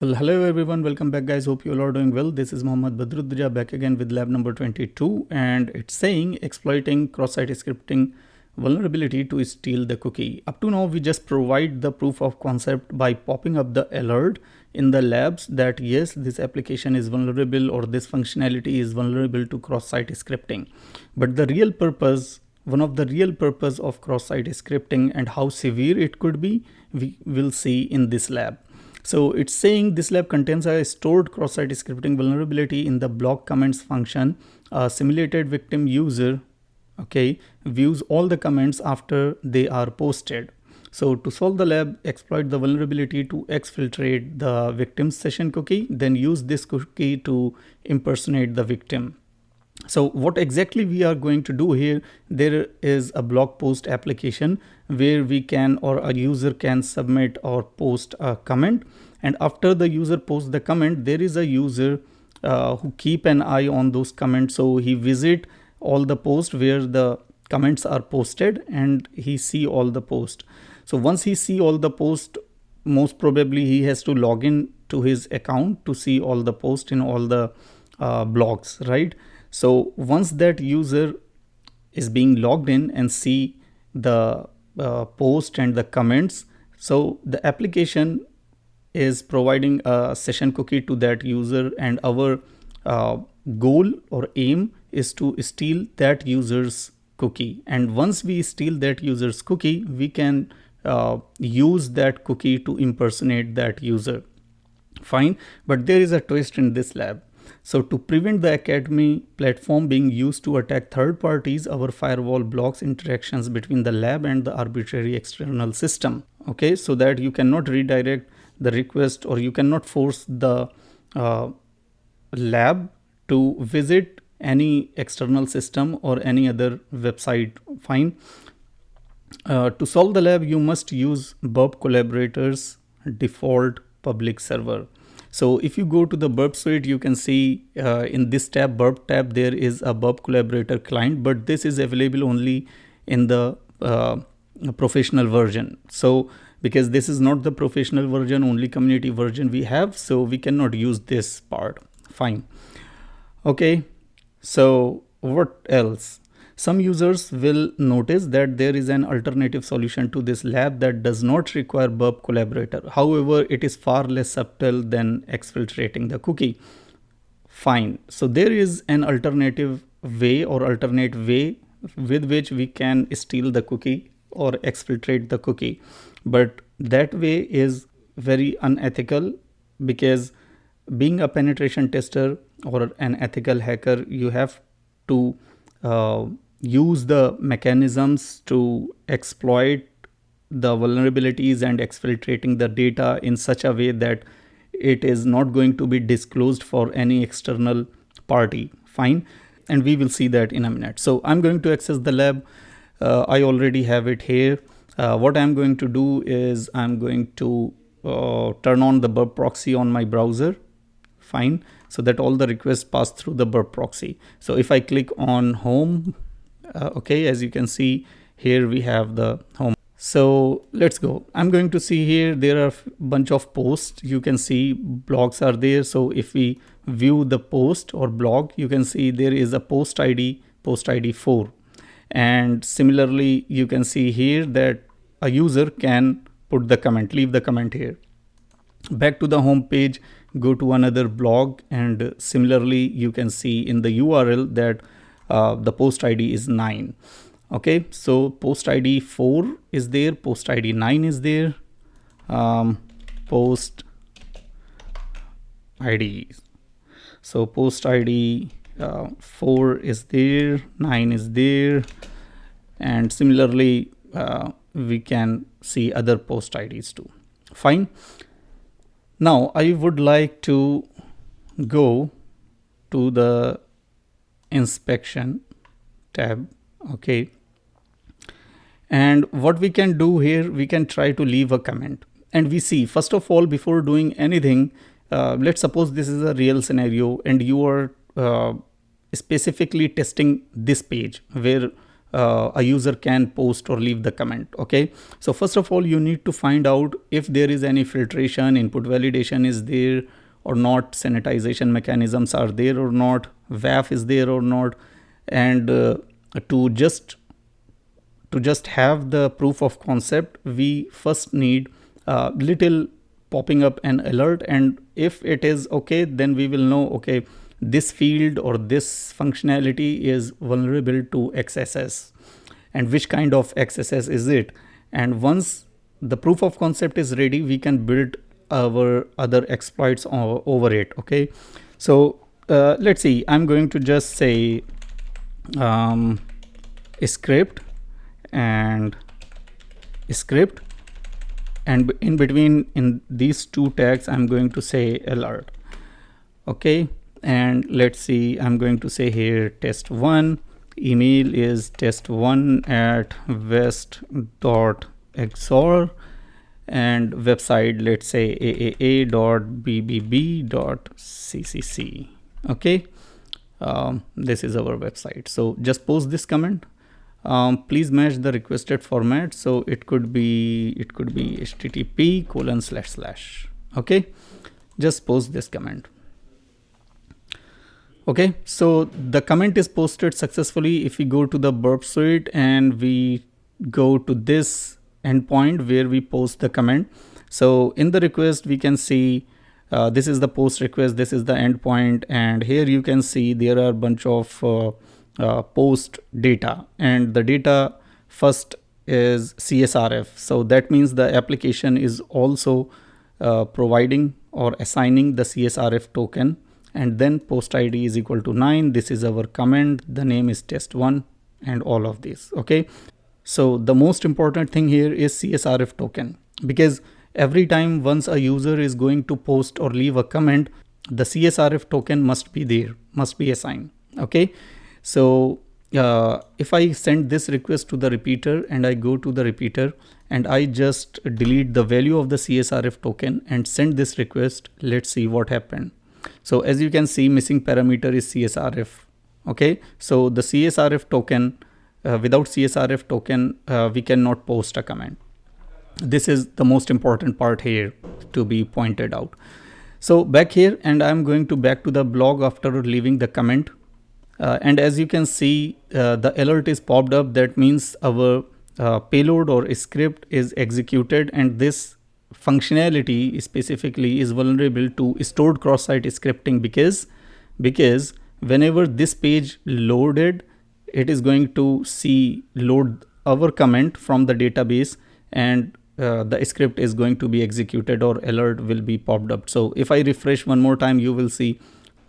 Well, hello everyone, welcome back guys. Hope you all are doing well. This is Mohammad Badruddin back again with lab number 22, and it's saying exploiting cross-site scripting vulnerability to steal the cookie. Up to now we just provide the proof of concept by popping up the alert in the labs that yes, this application is vulnerable or this functionality is vulnerable to cross-site scripting. But the real purpose, one of the real purpose of cross-site scripting and how severe it could be, we will see in this lab. So it's saying this lab contains a stored cross-site scripting vulnerability in the block comments function. A simulated victim user, views all the comments after they are posted. So to solve the lab, exploit the vulnerability to exfiltrate the victim's session cookie, then use this cookie to impersonate the victim. So what exactly we are going to do here, there is a blog post application where we can, or a user can submit or post a comment, and after the user posts the comment, there is a user who keep an eye on those comments. So he visit all the posts where the comments are posted and he see all the posts. So once he see all the posts, most probably he has to log in to his account to see all the posts in all the blogs, right? So once that user is being logged in and see the post and the comments, so the application is providing a session cookie to that user, and our goal or aim is to steal that user's cookie. And once we steal that user's cookie, we can use that cookie to impersonate that user. Fine, but there is a twist in this lab. So to prevent the Academy platform being used to attack third parties, our firewall blocks interactions between the lab and the arbitrary external system. Okay, so that you cannot redirect the request, or you cannot force the lab to visit any external system or any other website. Fine. To solve the lab, you must use burp collaborator's default public server. So if you go to the burpsuite, you can see in this tab, burp tab, there is a burp collaborator client, but this is available only in the professional version. So because this is not the professional version, only community version we have, so we cannot use this part. Fine. Okay, so what else? Some users will notice that there is an alternative solution to this lab that does not require burp collaborator. However, it is far less subtle than exfiltrating the cookie. Fine. So there is an alternative way or alternate way with which we can steal the cookie or exfiltrate the cookie. But that way is very unethical, because being a penetration tester or an ethical hacker, you have to use the mechanisms to exploit the vulnerabilities and exfiltrating the data in such a way that it is not going to be disclosed for any external party. Fine. And we will see that in a minute. So I'm going to access the lab. I already have it here. What I'm going to do is I'm going to turn on the burp proxy on my browser. Fine. So that all the requests pass through the burp proxy. So if I click on home, okay, as you can see here, we have the home. So let's go. I'm going to see here, there are a bunch of posts. You can see blogs are there. So if we view the post or blog, you can see there is a post ID 4. And similarly, you can see here that a user can put the comment, leave the comment here. Back to the home page, go to another blog, and similarly, you can see in the URL that the post ID is 9. Okay, so post ID 4 is there, post ID 9 is there, post ID. So post ID 4 is there, 9 is there, and similarly we can see other post IDs too. Fine. Now I would like to go to the inspection tab. Okay, and what we can do here, we can try to leave a comment, and we see, first of all, before doing anything, let's suppose this is a real scenario and you are specifically testing this page where a user can post or leave the comment. Okay, so first of all, you need to find out if there is any filtration, input validation is there or not, sanitization mechanisms are there or not, WAF is there or not. And to just have the proof of concept, we first need a little popping up an alert, and if it is okay, then we will know, okay, this field or this functionality is vulnerable to XSS, and which kind of XSS is it. And once the proof of concept is ready, we can build our other exploits over it. Okay, so let's see, I'm going to just say script and script, and in between, in these two tags, I'm going to say alert. Okay, and let's see, I'm going to say here test1, email is test1@west.xor, and website, let's say aaa.bbb.ccc. okay, this is our website. So just post this comment. Please match the requested format, so it could be http://. okay, just post this comment. Okay, so the comment is posted successfully. If we go to the burpsuite and we go to this endpoint where we post the comment, so in the request we can see this is the post request, this is the endpoint, and here you can see there are a bunch of post data, and the data first is CSRF. So that means the application is also providing or assigning the CSRF token, and then post ID is equal to 9. This is our comment, the name is test1, and all of this. Okay, so the most important thing here is CSRF token, because every time once a user is going to post or leave a comment, the CSRF token must be there, must be assigned. Okay, so if I send this request to the repeater and I go to the repeater and I just delete the value of the CSRF token and send this request, let's see what happened. So as you can see, missing parameter is CSRF. Okay, so the CSRF token, without CSRF token, we cannot post a comment. This is the most important part here to be pointed out. So back here, and I'm going to back to the blog after leaving the comment. And as you can see, the alert is popped up. That means our payload or script is executed, and this functionality specifically is vulnerable to stored cross-site scripting, because whenever this page loaded, it is going to load our comment from the database, and the script is going to be executed or alert will be popped up. So if I refresh one more time, you will see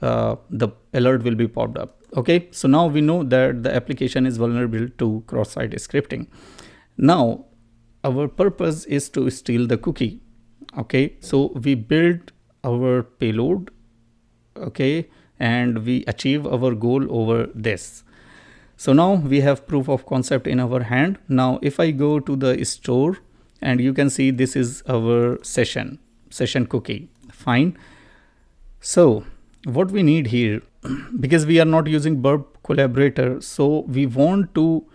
the alert will be popped up. Okay, so now we know that the application is vulnerable to cross-site scripting. Now our purpose is to steal the cookie. Okay, so we build our payload, okay, and we achieve our goal over this. So now we have proof of concept in our hand. Now if I go to the store, and you can see this is our session cookie. Fine. So what we need here, because we are not using burp collaborator, so we want to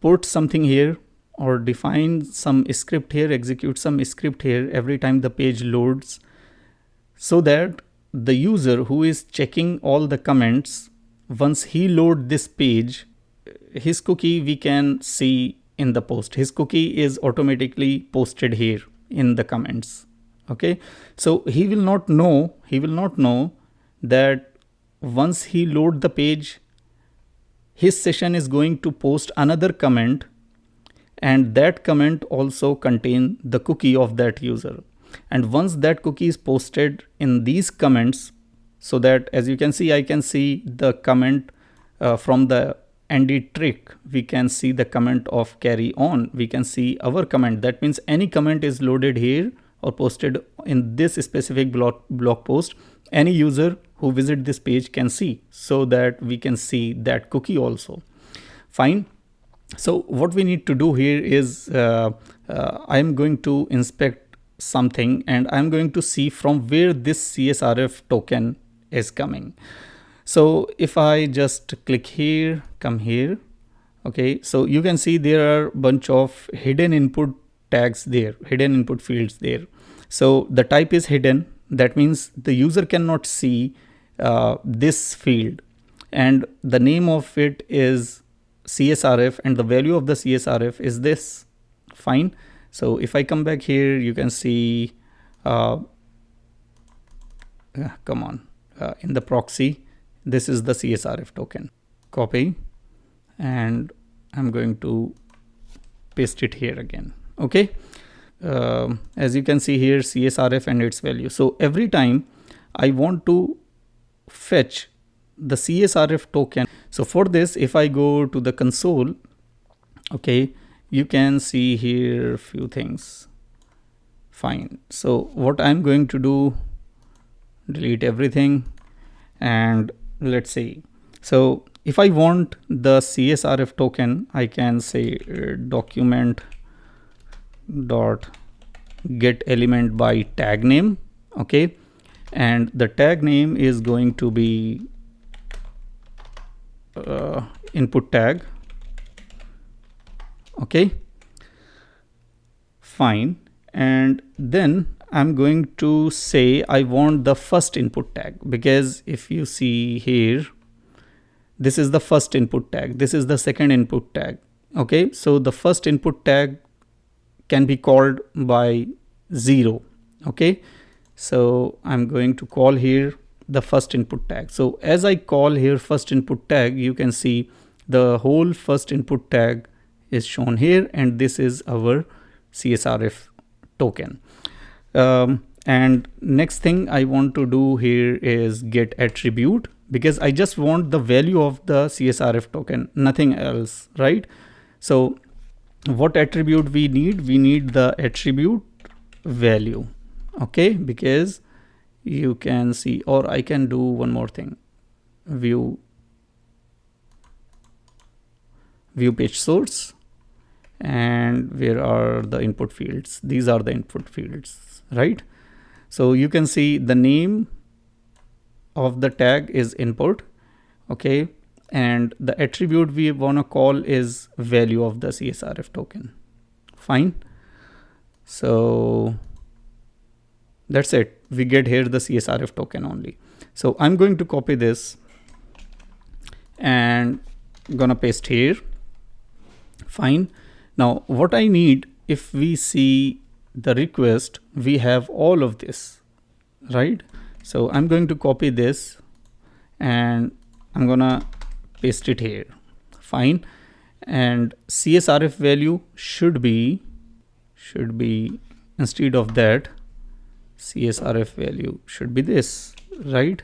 put something here or define some script here, execute some script here every time the page loads, so that the user who is checking all the comments, once he load this page, his cookie we can see in the post. His cookie is automatically posted here in the comments. Okay, so he will not know that once he load the page, his session is going to post another comment, and that comment also contain the cookie of that user. And once that cookie is posted in these comments, so that as you can see, I can see the comment from the Andy trick, we can see the comment of carry on, we can see our comment. That means any comment is loaded here or posted in this specific blog post, any user who visit this page can see, so that we can see that cookie also. Fine. So what we need to do here is I'm going to inspect something, and I'm going to see from where this CSRF token is coming. So if I just click here, come here, Okay, so you can see there are bunch of hidden input tags there, hidden input fields there. So the type is hidden. That means the user cannot see this field, and the name of it is CSRF, and the value of the CSRF is this. Fine. So if I come back here, you can see come on, in the proxy, this is the CSRF token. Copy, and I'm going to paste it here again. Okay, as you can see here, CSRF and its value. So every time I want to fetch the CSRF token, so for this, if I go to the console, okay, you can see here a few things. Fine. So what I'm going to do, delete everything, and let's see. So if I want the CSRF token, I can say document dot get element by tag name. Okay, and the tag name is going to be input tag. Okay, fine. And then I'm going to say I want the first input tag, because if you see here, this is the first input tag, this is the second input tag. Okay, so the first input tag can be called by 0. Okay, so I'm going to call here the first input tag. So as I call here first input tag, you can see the whole first input tag is shown here, and this is our CSRF token. And next thing I want to do here is get attribute, because I just want the value of the CSRF token, nothing else, right? So what attribute we need? We need the attribute value. Okay, because you can see, or I can do one more thing, view page source, and where are the input fields? These are the input fields, right? So you can see the name of the tag is input. Okay, and the attribute we want to call is value of the CSRF token. Fine. So that's it, we get here the CSRF token only. So I'm going to copy this and gonna paste here. Fine. Now what I need, if we see the request, we have all of this, right? So I'm going to copy this and I'm gonna paste it here. Fine. And CSRF value should be instead of that, CSRF value should be this, right?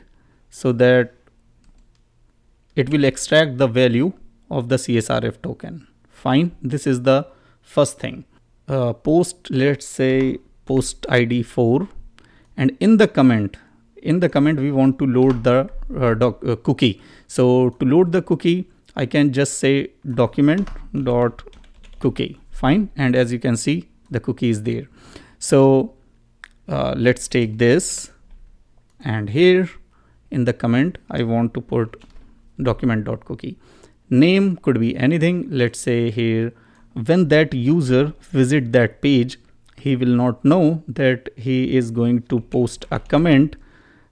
So that it will extract the value of the CSRF token. Fine. This is the first thing. Post, let's say post ID 4, and in the comment we want to load the cookie. So to load the cookie, I can just say document dot cookie. Fine. And as you can see, the cookie is there. So let's take this, and here in the comment I want to put document dot cookie. Name could be anything. Let's say here, when that user visit that page, he will not know that he is going to post a comment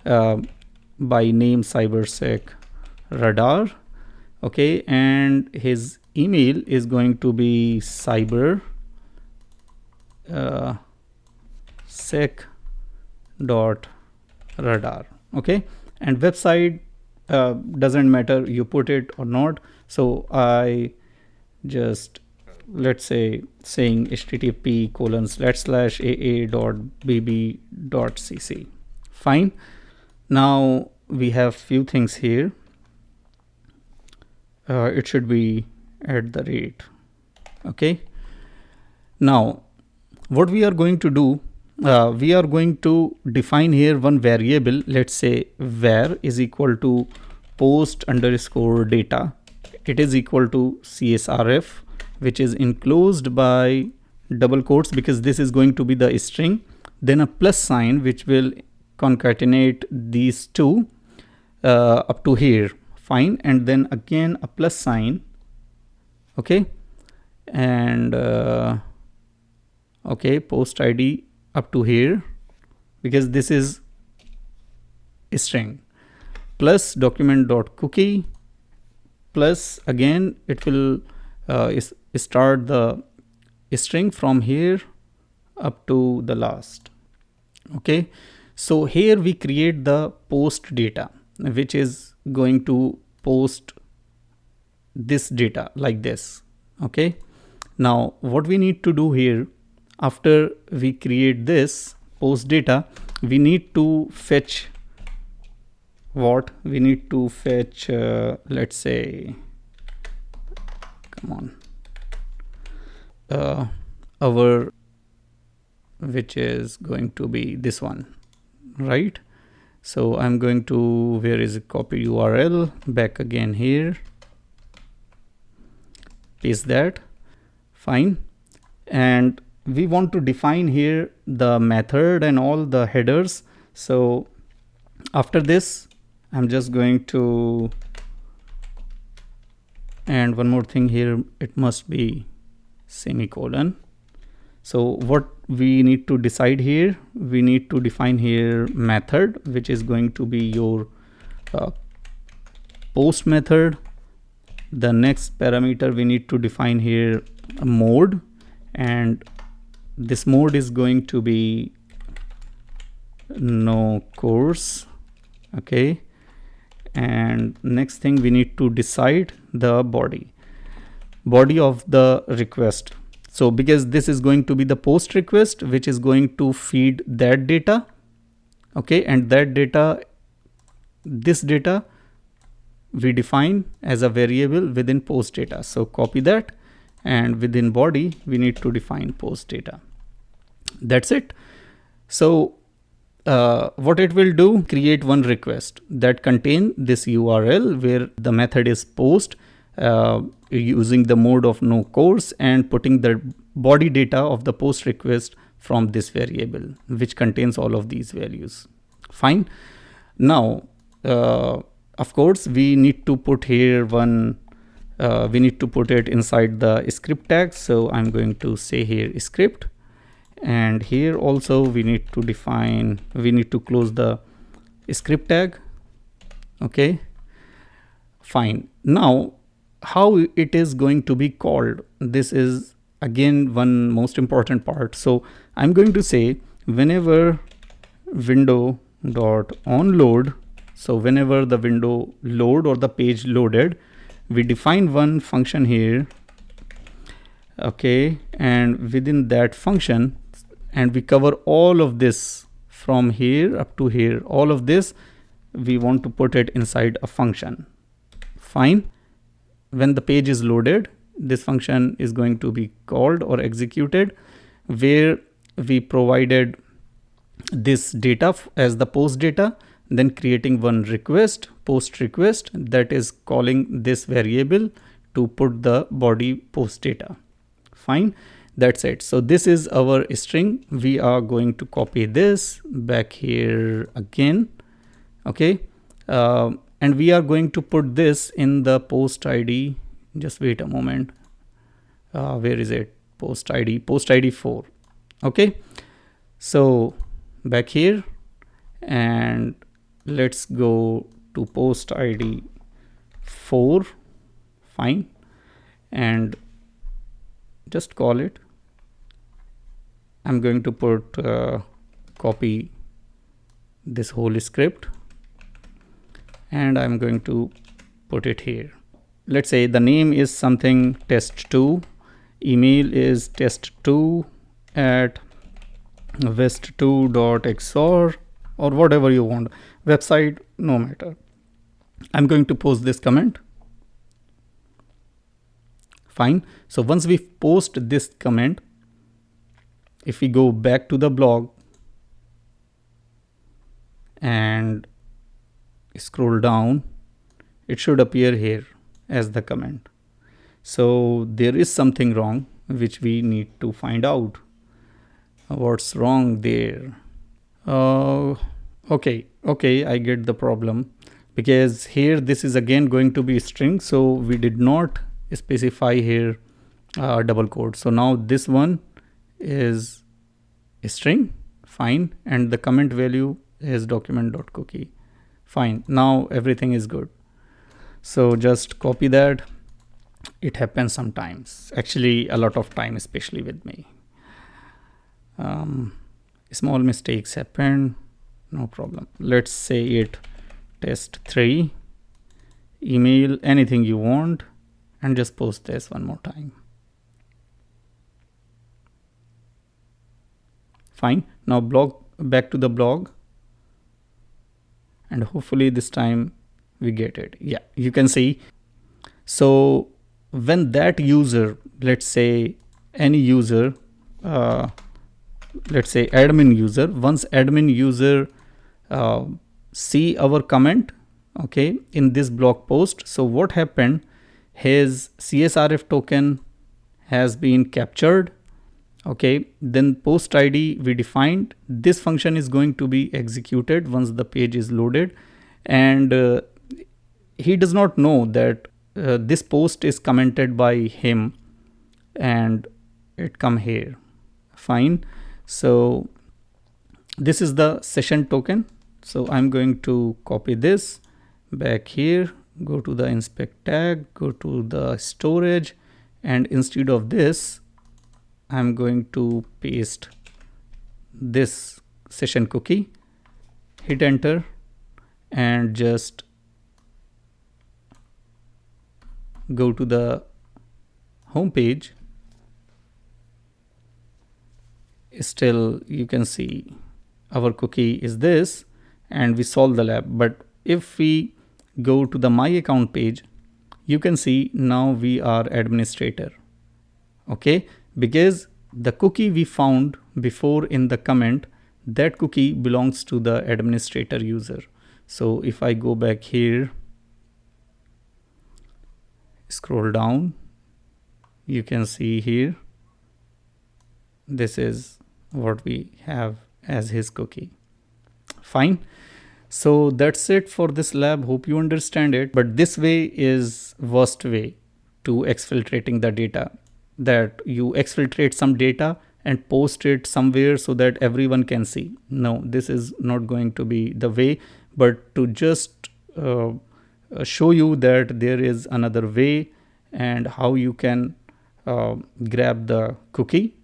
by name cybersec radar. Okay, and his email is going to be cyber sec dot radar. Okay, and website doesn't matter, you put it or not. So I just, let's say, saying http://aa.bb.cc. Fine. Now we have few things here. It should be at the rate. Okay. Now what we are going to do, we are going to define here one variable. Let's say var is equal to post underscore data. It is equal to CSRF, which is enclosed by double quotes, because this is going to be the string, then a plus sign which will concatenate these two up to here. Fine. And then again a plus sign. Okay, and okay, post ID up to here, because this is a string, plus document.cookie, plus again it will start the string from here up to the last. Okay, so here we create the post data, which is going to post this data like this. Okay, now what we need to do here, after we create this post data, we need to fetch what we need to fetch, let's say, come on, our, which is going to be this one, right? So I'm going to, where is it, copy URL, back again here, paste that, fine. And we want to define here the method and all the headers. So after this, I'm just going to, and one more thing here, it must be semicolon. So what we need to decide here, we need to define here method, which is going to be your post method. The next parameter we need to define here a mode, and this mode is going to be no course. Okay, and next thing we need to decide the body of the request. So because this is going to be the post request, which is going to feed that data. Okay, and that data, this data we define as a variable within post data. So copy that, and within body we need to define post data. That's it. So what it will do, create one request that contain this URL where the method is post, using the mode of no course, and putting the body data of the post request from this variable, which contains all of these values. Fine. Now of course we need to put here one, we need to put it inside the script tag. So I'm going to say here script, and here also we need to define, we need to close the script tag. Okay, fine. Now how it is going to be called, this is again one most important part. So I'm going to say whenever window.onload, so whenever the window load or the page loaded, we define one function here. Okay, and within that function, and we cover all of this from here up to here, all of this we want to put it inside a function. Fine. When the page is loaded, this function is going to be called or executed, where we provided this data as the post data, then creating one request, post request, that is calling this variable to put the body post data. Fine, that's it. So this is our string. We are going to copy this back here again. Okay, and we are going to put this in the post ID. Just wait a moment. Where is it? Post ID 4. Okay, so back here, and let's go to post ID 4. Fine, and just call it. I'm going to put copy this whole script, and I'm going to put it here. Let's say the name is something test2, email is test2 at west2.xor, or whatever you want, website, no matter. I'm going to post this comment. Fine. So once we post this comment, if we go back to the blog and scroll down, it should appear here as the comment. So there is something wrong, which we need to find out. What's wrong there? Okay, I get the problem, because here this is again going to be string, so we did not specify here double quote. So now this one is a string, fine, and the comment value is document.cookie, fine. Now everything is good. So just copy that. It happens sometimes, actually a lot of time, especially with me. Small mistakes happen, no problem. Let's say it test3, email, anything you want, and just post this one more time. Fine. Now back to the blog, and hopefully this time we get it. Yeah, you can see. So when that user, let's say any user, let's say admin user, once admin user see our comment, okay, in this blog post, so what happened, his CSRF token has been captured, okay, then post ID we defined, this function is going to be executed once the page is loaded, and he does not know that this post is commented by him and it come here, fine. So this is the session token. So I'm going to copy this back here, go to the inspect tag, go to the storage, and instead of this I'm going to paste this session cookie, hit enter, and just go to the home page. Still you can see our cookie is this, and we solve the lab. But if we go to the my account page, you can see now we are administrator, okay, because the cookie we found before in the comment, that cookie belongs to the administrator user. So if I go back here, scroll down, you can see here this is what we have as his cookie, fine. So that's it for this lab, hope you understand it. But this way is worst way to exfiltrating the data, that you exfiltrate some data and post it somewhere so that everyone can see. No, this is not going to be the way, but to just show you that there is another way and how you can grab the cookie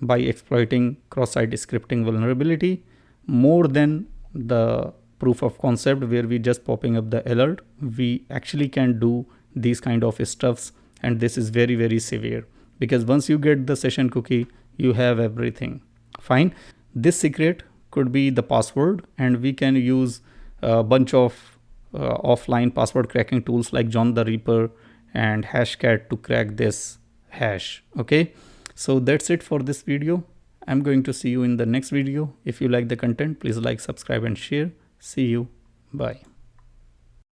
by exploiting cross-site scripting vulnerability, more than the proof of concept where we just popping up the alert. We actually can do these kind of stuffs, and this is very, very severe, because once you get the session cookie, you have everything, fine. This secret could be the password, and we can use a bunch of offline password cracking tools like John the Ripper and Hashcat to crack this hash, okay. So that's it for this video. I'm going to see you in the next video. If you like the content, please like, subscribe, and share. See you. Bye.